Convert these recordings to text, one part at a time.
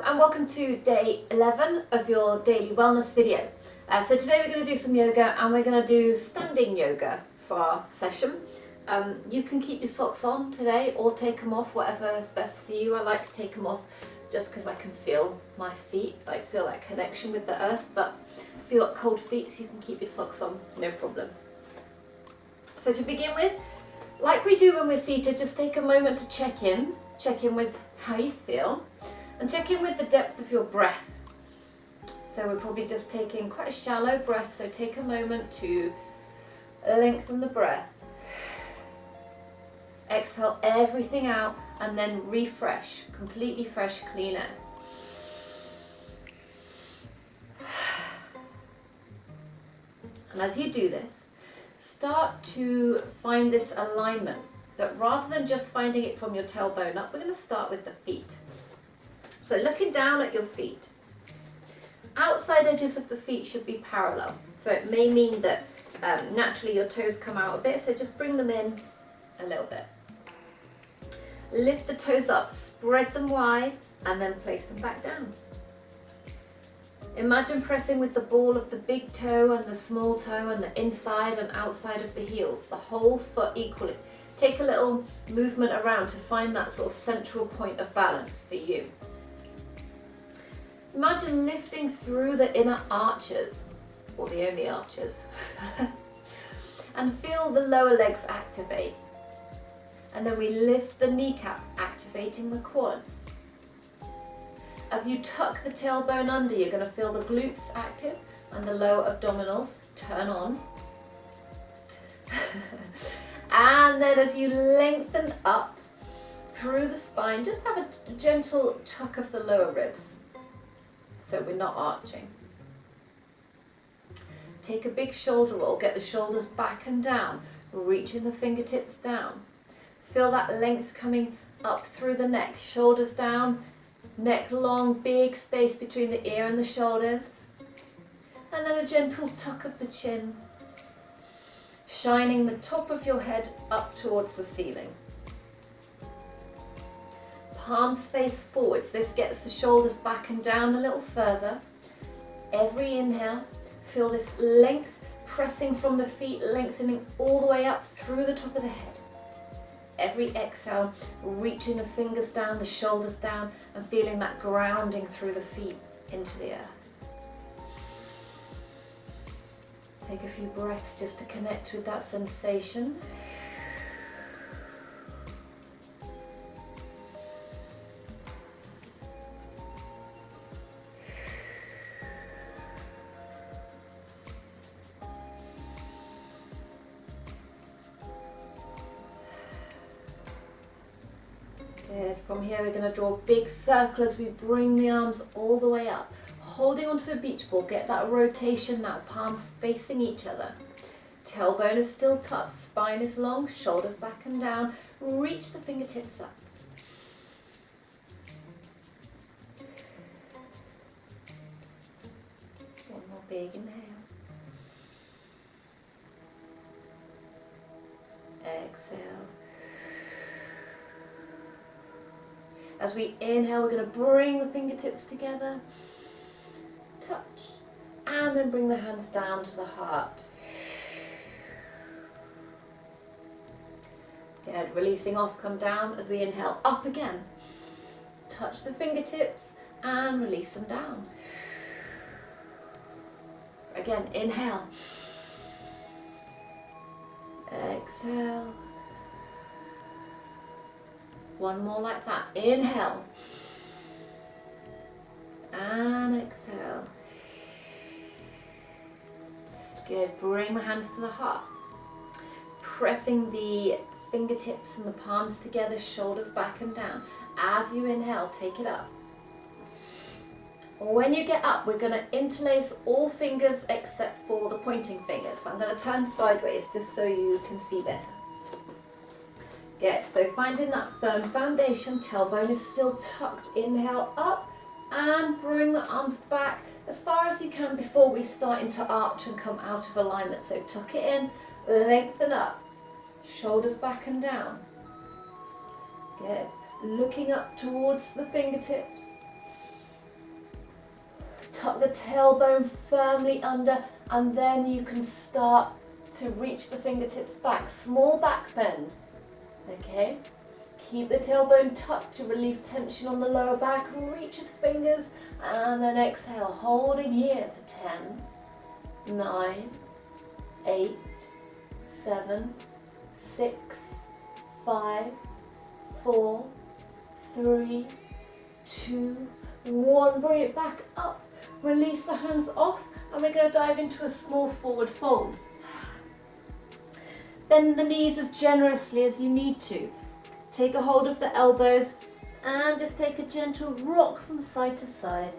and welcome to day 11 of your daily wellness video. So today we're going to do some yoga, and we're going to do standing yoga for our session. You can keep your socks on today or take them off, whatever is best for you. I like to take them off just because I can feel my feet, like feel that connection with the earth, but if you've got cold feet, so you can keep your socks on, no problem. So to begin with, like we do when we're seated, just take a moment to check in with how you feel, and check in with the depth of your breath. So we're probably just taking quite a shallow breath, so take a moment to lengthen the breath. Exhale everything out and then refresh, completely fresh, clean air. And as you do this, start to find this alignment, but rather than just finding it from your tailbone up, we're going to start with the feet. So looking down at your feet, outside edges of the feet should be parallel. So it may mean that naturally your toes come out a bit, so just bring them in a little bit. Lift the toes up, spread them wide, and then place them back down. Imagine pressing with the ball of the big toe and the small toe and the inside and outside of the heels, the whole foot equally. Take a little movement around to find that sort of central point of balance for you. Imagine lifting through the inner arches, or the only arches, and feel the lower legs activate. And then we lift the kneecap, activating the quads. As you tuck the tailbone under, you're going to feel the glutes active and the lower abdominals turn on. And then as you lengthen up through the spine, just have a gentle tuck of the lower ribs, so we're not arching. Take a big shoulder roll, get the shoulders back and down, reaching the fingertips down. Feel that length coming up through the neck, shoulders down, neck long, big space between the ear and the shoulders. And then a gentle tuck of the chin, shining the top of your head up towards the ceiling. Palms face forwards. This gets the shoulders back and down a little further. Every inhale, feel this length pressing from the feet, lengthening all the way up through the top of the head. Every exhale, reaching the fingers down, the shoulders down, and feeling that grounding through the feet into the earth. Take a few breaths just to connect with that sensation. Good. From here we're going to draw a big circle as we bring the arms all the way up. Holding onto the beach ball, get that rotation now, palms facing each other. Tailbone is still tucked, spine is long, shoulders back and down. Reach the fingertips up. One more big inhale. Exhale. As we inhale, we're going to bring the fingertips together, touch, and then bring the hands down to the heart. Good, releasing off, come down as we inhale, up again. Touch the fingertips and release them down. Again, inhale. Exhale. One more like that. Inhale. And exhale. Good. Bring the hands to the heart. Pressing the fingertips and the palms together, shoulders back and down. As you inhale, take it up. When you get up, we're going to interlace all fingers except for the pointing fingers. So I'm going to turn sideways just so you can see better. Good, so finding that firm foundation, tailbone is still tucked. Inhale up and bring the arms back as far as you can before we start to arch and come out of alignment. So tuck it in, lengthen up, shoulders back and down. Good, looking up towards the fingertips. Tuck the tailbone firmly under, and then you can start to reach the fingertips back. Small back bend, okay? Keep the tailbone tucked to relieve tension on the lower back. Reach with the fingers, and then exhale, holding here for 10, 9, 8, 7, 6, 5, 4, 3, 2, 1. Bring it back up. Release the hands off, and we're going to dive into a small forward fold. Bend the knees as generously as you need to. Take a hold of the elbows and just take a gentle rock from side to side.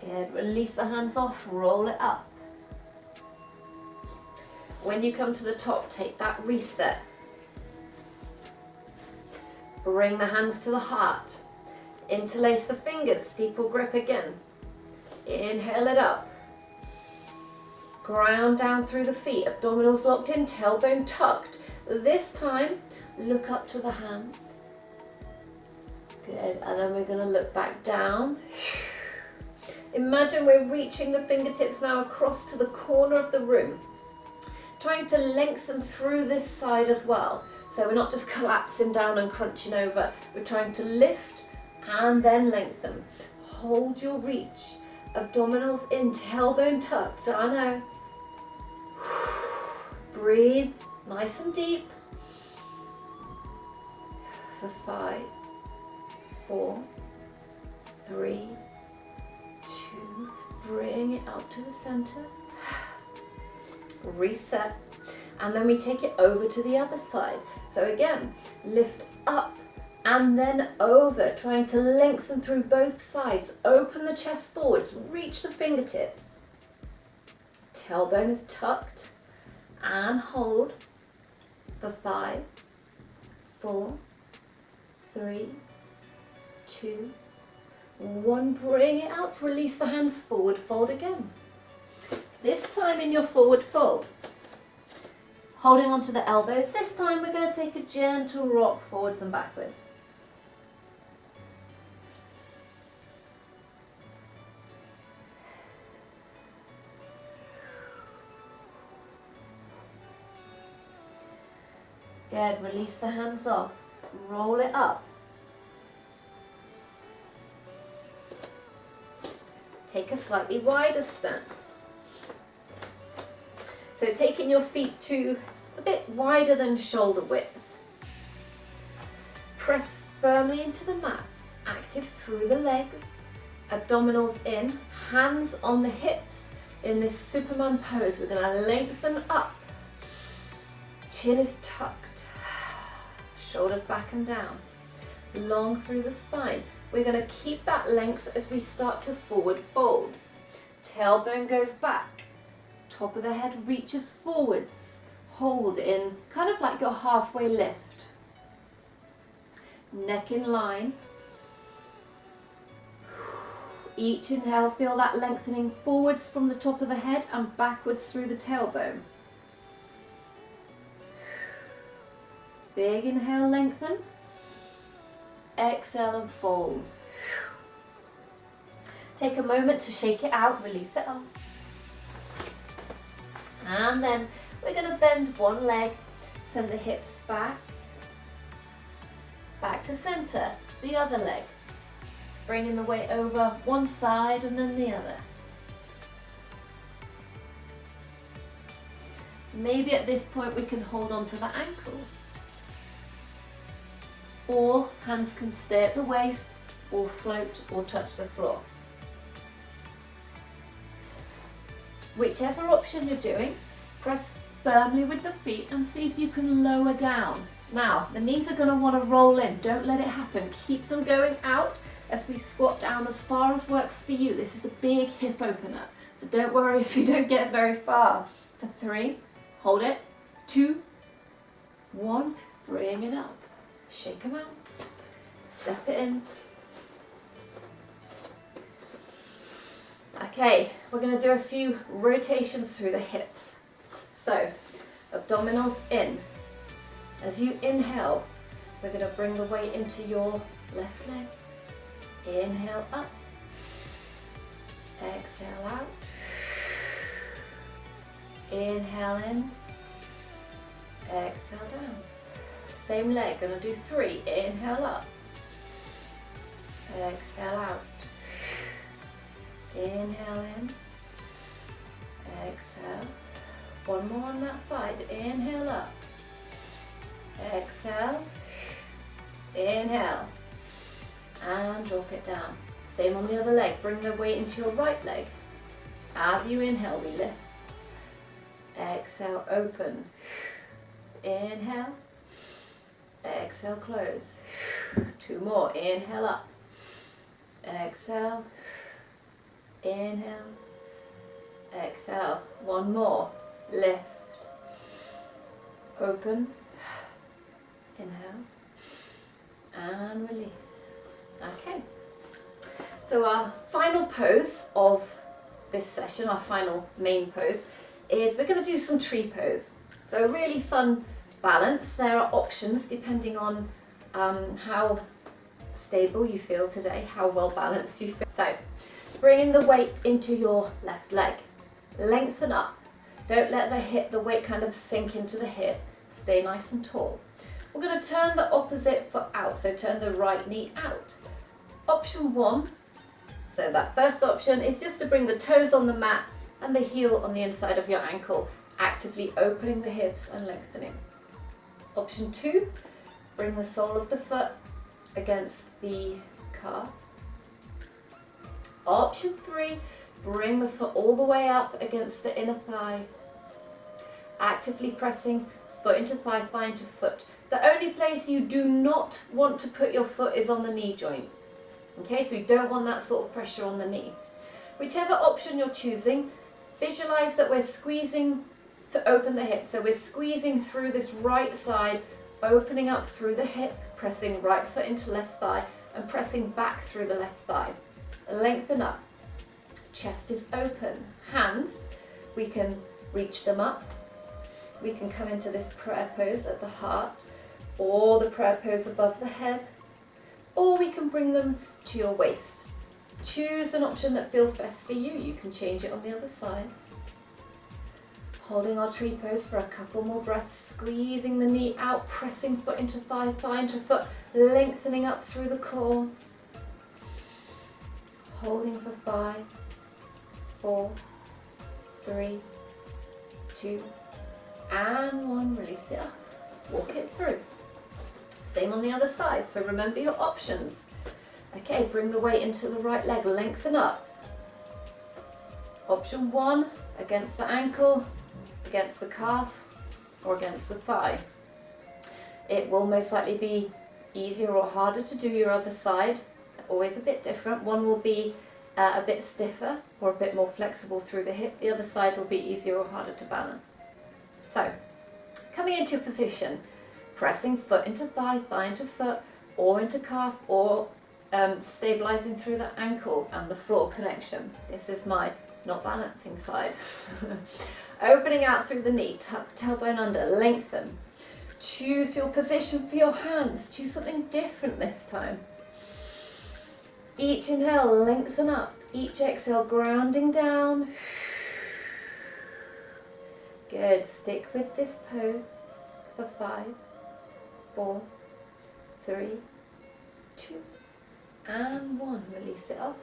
Good. Release the hands off, roll it up. When you come to the top, take that reset. Bring the hands to the heart. Interlace the fingers, steeple grip again. Inhale it up. Ground down through the feet, abdominals locked in, tailbone tucked. This time, look up to the hands. Good, and then we're going to look back down. Imagine we're reaching the fingertips now across to the corner of the room. Trying to lengthen through this side as well. So we're not just collapsing down and crunching over. We're trying to lift and then lengthen. Hold your reach. Abdominals in, tailbone tucked. I know. Breathe nice and deep. For 5, 4, 3, 2. Bring it up to the center. Reset, and then we take it over to the other side. So again, lift up and then over, trying to lengthen through both sides. Open the chest forwards, reach the fingertips. Tailbone is tucked, and hold for 5, 4, 3, 2, 1. Bring it up, release the hands forward, fold again. This time in your forward fold, holding onto the elbows. This time we're going to take a gentle rock forwards and backwards. Good, release the hands off, roll it up. Take a slightly wider stance. So taking your feet to a bit wider than shoulder width. Press firmly into the mat, active through the legs, abdominals in, hands on the hips. In this Superman pose, we're going to lengthen up. Chin is tucked, shoulders back and down, long through the spine. We're going to keep that length as we start to forward fold. Tailbone goes back. Top of the head reaches forwards. Hold in, kind of like your halfway lift. Neck in line. Each inhale, feel that lengthening forwards from the top of the head and backwards through the tailbone. Big inhale, lengthen. Exhale and fold. Take a moment to shake it out, release it off. And then we're going to bend one leg, send the hips back, back to center, the other leg. Bringing the weight over one side and then the other. Maybe at this point we can hold on to the ankles. Or hands can stay at the waist, or float, or touch the floor. Whichever option you're doing, press firmly with the feet and see if you can lower down. Now, the knees are going to want to roll in. Don't let it happen. Keep them going out as we squat down as far as works for you. This is a big hip opener, so don't worry if you don't get very far. For 3, hold it. 2, 1, bring it up. Shake them out. Step it in. Okay, we're going to do a few rotations through the hips. So, abdominals in. As you inhale, we're going to bring the weight into your left leg. Inhale up. Exhale out. Inhale in. Exhale down. Same leg, going to do 3. Inhale up. Exhale out. Inhale in. Exhale. One more on that side. Inhale up. Exhale. Inhale. And drop it down. Same on the other leg. Bring the weight into your right leg. As you inhale, we lift. Exhale, open. Inhale. Exhale, close. 2 more. Inhale up. Exhale. Inhale. Exhale. 1 more. Lift. Open. Inhale. And release. Okay. So our final pose of this session, our final main pose, is we're going to do some tree pose. So a really fun balance. There are options depending on how stable you feel today, how well balanced you feel. So bringing the weight into your left leg. Lengthen up. Don't let the weight kind of sink into the hip. Stay nice and tall. We're going to turn the opposite foot out, so turn the right knee out. Option 1, so that first option is just to bring the toes on the mat and the heel on the inside of your ankle, actively opening the hips and lengthening. Option 2, bring the sole of the foot against the calf. Option 3, bring the foot all the way up against the inner thigh, actively pressing foot into thigh, thigh into foot. The only place you do not want to put your foot is on the knee joint. Okay, so you don't want that sort of pressure on the knee. Whichever option you're choosing, visualize that we're squeezing to open the hip. So we're squeezing through this right side, opening up through the hip, pressing right foot into left thigh and pressing back through the left thigh. Lengthen up. Chest is open. Hands, we can reach them up. We can come into this prayer pose at the heart, or the prayer pose above the head, or we can bring them to your waist. Choose an option that feels best for you. You can change it on the other side. Holding our tree pose for a couple more breaths, squeezing the knee out, pressing foot into thigh, thigh into foot, lengthening up through the core. Holding for 5, 4, 3, 2, and 1. Release it up. Walk it through. Same on the other side, so remember your options. Okay, bring the weight into the right leg, lengthen up. Option 1, against the ankle, against the calf, or against the thigh. It will most likely be easier or harder to do your other side, always a bit different. One will be a bit stiffer or a bit more flexible through the hip, the other side will be easier or harder to balance. So, coming into position, pressing foot into thigh, thigh into foot, or into calf, or stabilizing through the ankle and the floor connection. This is my not balancing side. Opening out through the knee, tuck the tailbone under, lengthen. Choose your position for your hands. Choose something different this time. Each inhale, lengthen up. Each exhale, grounding down. Good. Stick with this pose for 5, 4, 3, 2, and 1. Release it off.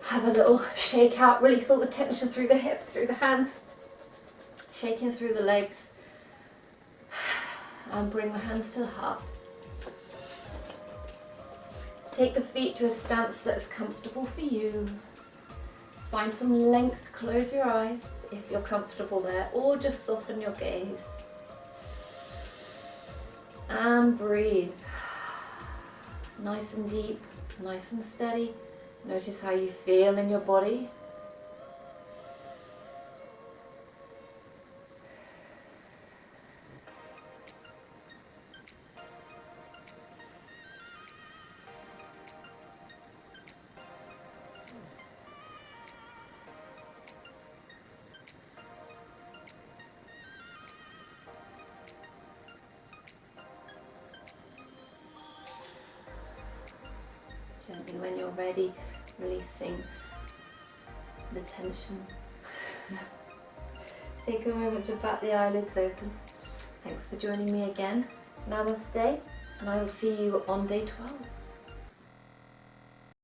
Have a little shake out. Release all the tension through the hips, through the hands. Shaking through the legs. And bring the hands to the heart. Take the feet to a stance that's comfortable for you. Find some length, close your eyes if you're comfortable there, or just soften your gaze. And breathe. Nice and deep, nice and steady. Notice how you feel in your body. Gently, when you're ready, releasing the tension. Take a moment to bat the eyelids open. Thanks for joining me again. Namaste, and I will see you on day 12.